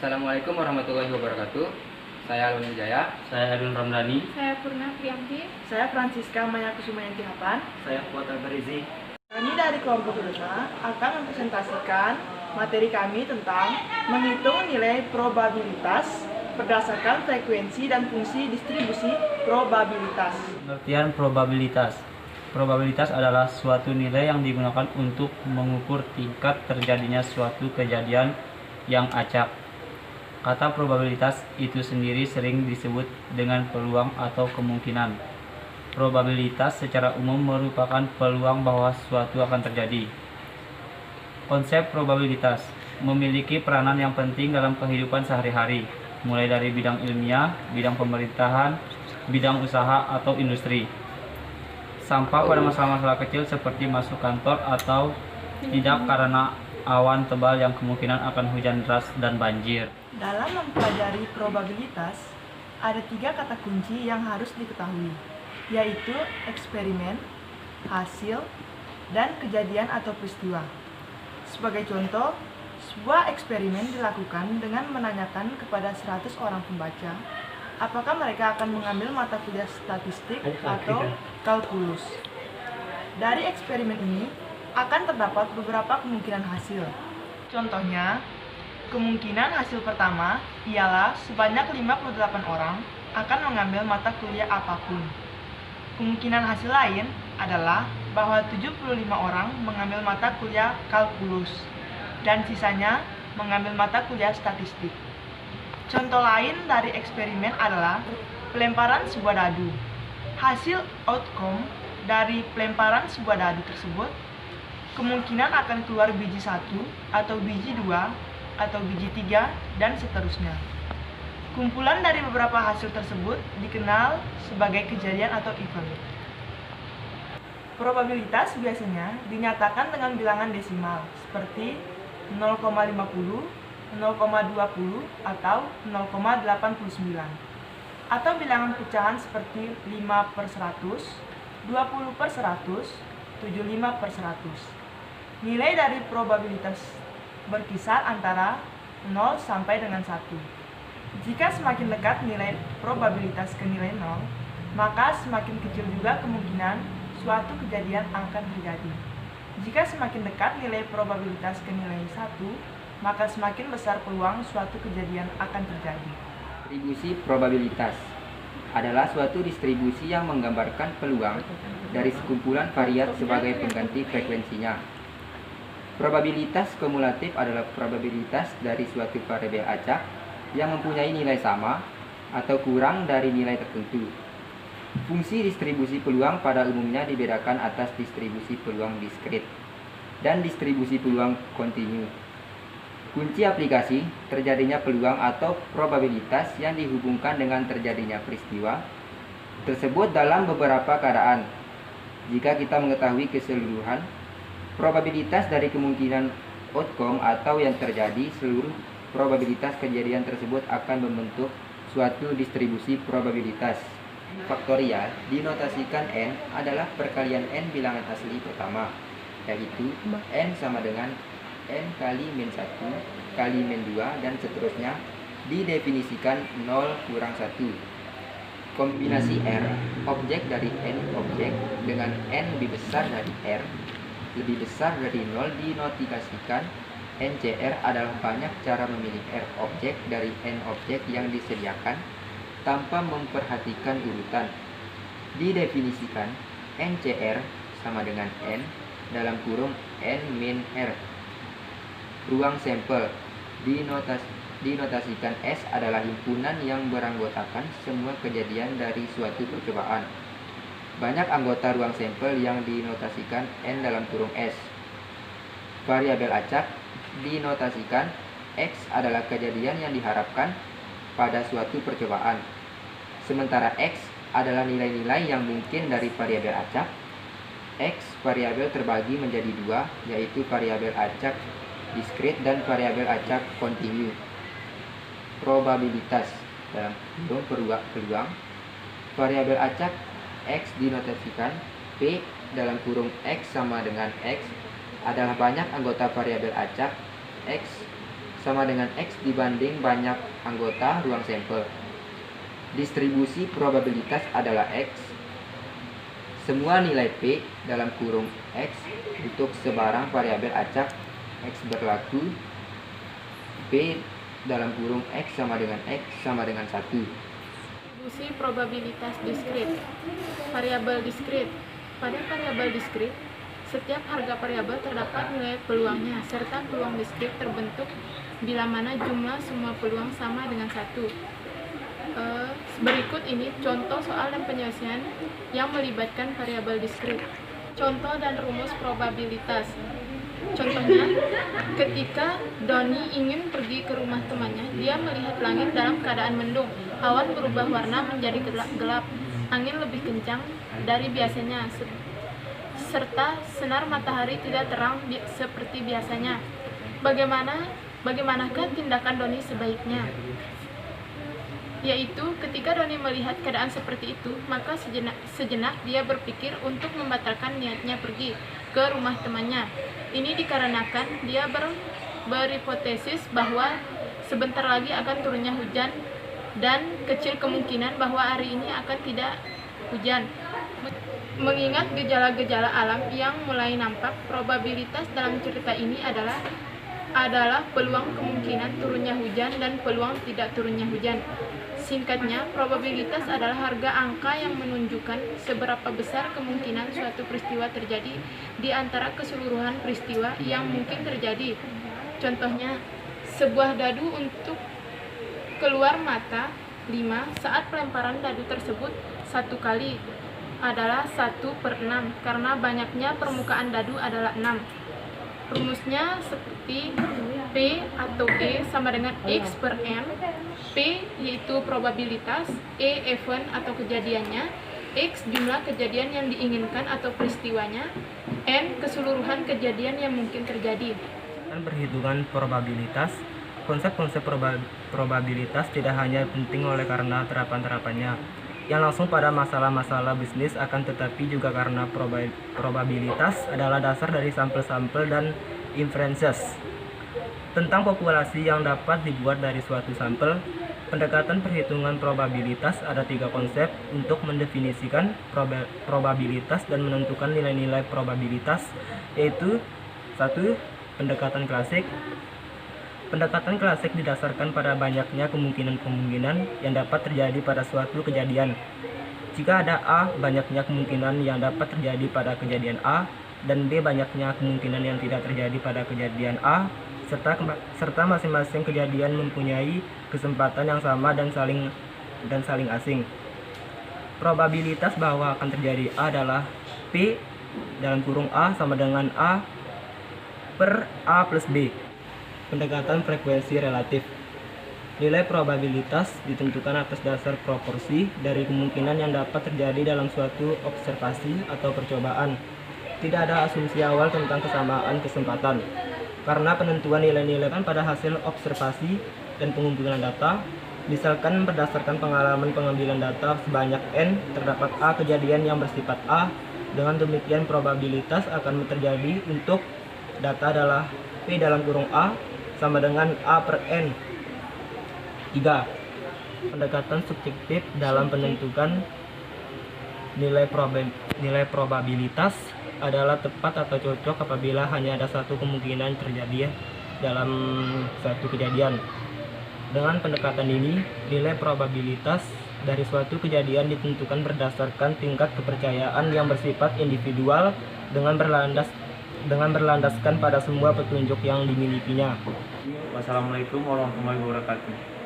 Assalamualaikum warahmatullahi wabarakatuh. Saya Alun Wijaya. Saya Erwin Ramdhani. Saya Purna Priyanti. Saya Francisca Maya Kusumayanti Hapan. Saya Fuad Albarizi. Kami dari kelompok 5 akan mempresentasikan materi kami tentang menghitung nilai probabilitas berdasarkan frekuensi dan fungsi distribusi probabilitas. Pengertian probabilitas. Probabilitas adalah suatu nilai yang digunakan untuk mengukur tingkat terjadinya suatu kejadian yang acak. Kata probabilitas itu sendiri sering disebut dengan peluang atau kemungkinan. Probabilitas secara umum merupakan peluang bahwa suatu akan terjadi. Konsep probabilitas memiliki peranan yang penting dalam kehidupan sehari-hari, mulai dari bidang ilmiah, bidang pemerintahan, bidang usaha atau industri, sampai pada masalah-masalah kecil seperti masuk kantor atau tidak karena awan tebal yang kemungkinan akan hujan deras dan banjir. Dalam mempelajari probabilitas, ada 3 kata kunci yang harus diketahui, yaitu eksperimen, hasil, dan kejadian atau peristiwa. Sebagai contoh, sebuah eksperimen dilakukan dengan menanyakan kepada 100 orang pembaca apakah mereka akan mengambil mata kuliah statistik atau kalkulus. Dari eksperimen ini akan terdapat beberapa kemungkinan hasil. Contohnya, kemungkinan hasil pertama ialah sebanyak 58 orang akan mengambil mata kuliah apapun. Kemungkinan hasil lain adalah bahwa 75 orang mengambil mata kuliah kalkulus dan sisanya mengambil mata kuliah statistik. Contoh lain dari eksperimen adalah pelemparan sebuah dadu. Hasil outcome dari pelemparan sebuah dadu tersebut kemungkinan akan keluar biji 1 atau biji 2 atau biji 3 dan seterusnya. Kumpulan dari beberapa hasil tersebut dikenal sebagai kejadian atau event. Probabilitas biasanya dinyatakan dengan bilangan desimal seperti 0,50, 0,20 atau 0,89, atau bilangan pecahan seperti 5/100, 20/100, 75/100. Nilai dari probabilitas berkisar antara 0 sampai dengan 1. Jika semakin dekat nilai probabilitas ke nilai 0, maka semakin kecil juga kemungkinan suatu kejadian akan terjadi. Jika semakin dekat nilai probabilitas ke nilai 1, maka semakin besar peluang suatu kejadian akan terjadi. Distribusi probabilitas adalah suatu distribusi yang menggambarkan peluang dari sekumpulan variat sebagai pengganti frekuensinya. Probabilitas kumulatif adalah probabilitas dari suatu variabel acak yang mempunyai nilai sama atau kurang dari nilai tertentu. Fungsi distribusi peluang pada umumnya dibedakan atas distribusi peluang diskrit dan distribusi peluang kontinu. Kunci aplikasi terjadinya peluang atau probabilitas yang dihubungkan dengan terjadinya peristiwa tersebut dalam beberapa keadaan. Jika kita mengetahui keseluruhan probabilitas dari kemungkinan outcome atau yang terjadi, seluruh probabilitas kejadian tersebut akan membentuk suatu distribusi probabilitas. Faktorial dinotasikan n adalah perkalian n bilangan asli pertama, yaitu n sama dengan n kali min 1 kali min 2 dan seterusnya, didefinisikan 0 kurang 1. Kombinasi R, objek dari n objek dengan n lebih besar dari R lebih besar dari 0 dinotifikasikan NCR adalah banyak cara memilih R objek dari N objek yang disediakan tanpa memperhatikan urutan. Didefinisikan NCR sama dengan N dalam kurung N min R. Ruang sampel dinotasikan S adalah himpunan yang beranggotakan semua kejadian dari suatu percobaan. Banyak anggota ruang sampel yang dinotasikan N dalam kurung S. Variabel acak dinotasikan X adalah kejadian yang diharapkan pada suatu percobaan. Sementara X adalah nilai-nilai yang mungkin dari variabel acak. X variabel terbagi menjadi 2, yaitu variabel acak diskrit dan variabel acak kontinu. Probabilitas dalam kurung peluang. Variabel acak X dinotasikan P dalam kurung X sama dengan X adalah banyak anggota variabel acak X sama dengan X dibanding banyak anggota ruang sampel. Distribusi probabilitas adalah X. Semua nilai P dalam kurung X untuk sebarang variabel acak X berlaku, P dalam kurung X sama dengan 1. Distribusi probabilitas diskrit. Variabel diskrit. Pada variabel diskrit, setiap harga variabel terdapat nilai peluangnya, serta peluang diskrit terbentuk bila mana jumlah semua peluang sama dengan 1. Berikut ini contoh soal dan penyelesaian yang melibatkan variabel diskrit. Contoh dan rumus probabilitas. Contohnya, ketika Doni ingin pergi ke rumah temannya, dia melihat langit dalam keadaan mendung. Awan berubah warna menjadi gelap. Angin lebih kencang dari biasanya, serta sinar matahari tidak terang seperti biasanya. Bagaimanakah tindakan Doni sebaiknya? Yaitu, ketika Doni melihat keadaan seperti itu, maka sejenak dia berpikir untuk membatalkan niatnya pergi ke rumah temannya. Ini dikarenakan dia berhipotesis bahwa sebentar lagi akan turunnya hujan dan kecil kemungkinan bahwa hari ini akan tidak hujan. Mengingat gejala-gejala alam yang mulai nampak, probabilitas dalam cerita ini adalah peluang kemungkinan turunnya hujan dan peluang tidak turunnya hujan. Singkatnya, probabilitas adalah harga angka yang menunjukkan seberapa besar kemungkinan suatu peristiwa terjadi di antara keseluruhan peristiwa yang mungkin terjadi. Contohnya, sebuah dadu untuk keluar mata 5 saat pelemparan dadu tersebut 1 kali adalah 1/6 karena banyaknya permukaan dadu adalah 6. Rumusnya seperti P atau E sama dengan X per M. P yaitu probabilitas, E event atau kejadiannya, X jumlah kejadian yang diinginkan atau peristiwanya, N keseluruhan kejadian yang mungkin terjadi. Dan perhitungan probabilitas, konsep-konsep probabilitas tidak hanya penting oleh karena terapan-terapannya yang langsung pada masalah-masalah bisnis, akan tetapi juga karena probabilitas adalah dasar dari sampel-sampel dan inferences tentang populasi yang dapat dibuat dari suatu sampel. Pendekatan perhitungan probabilitas ada 3 konsep untuk mendefinisikan probabilitas dan menentukan nilai-nilai probabilitas, yaitu 1. Pendekatan klasik. Pendekatan klasik didasarkan pada banyaknya kemungkinan-kemungkinan yang dapat terjadi pada suatu kejadian. Jika ada A, banyaknya kemungkinan yang dapat terjadi pada kejadian A, dan B, banyaknya kemungkinan yang tidak terjadi pada kejadian A, serta masing-masing kejadian mempunyai kesempatan yang sama dan saling asing. Probabilitas bahwa akan terjadi A adalah P dalam kurung A sama dengan A per A plus B. Pendekatan frekuensi relatif. Nilai probabilitas ditentukan atas dasar proporsi dari kemungkinan yang dapat terjadi dalam suatu observasi atau percobaan. Tidak ada asumsi awal tentang kesamaan kesempatan, karena penentuan nilai-nilai pada hasil observasi dan pengumpulan data. Misalkan berdasarkan pengalaman pengambilan data sebanyak N, terdapat A kejadian yang bersifat A. Dengan demikian probabilitas akan terjadi untuk data adalah P dalam kurung A sama dengan A per N. 3. Pendekatan subjektif dalam penentukan nilai probabilitas adalah tepat atau cocok apabila hanya ada satu kemungkinan terjadi dalam satu kejadian. Dengan pendekatan ini, nilai probabilitas dari suatu kejadian ditentukan berdasarkan tingkat kepercayaan yang bersifat individual dengan berlandaskan pada semua petunjuk yang dimilikinya. Wassalamualaikum warahmatullahi wabarakatuh.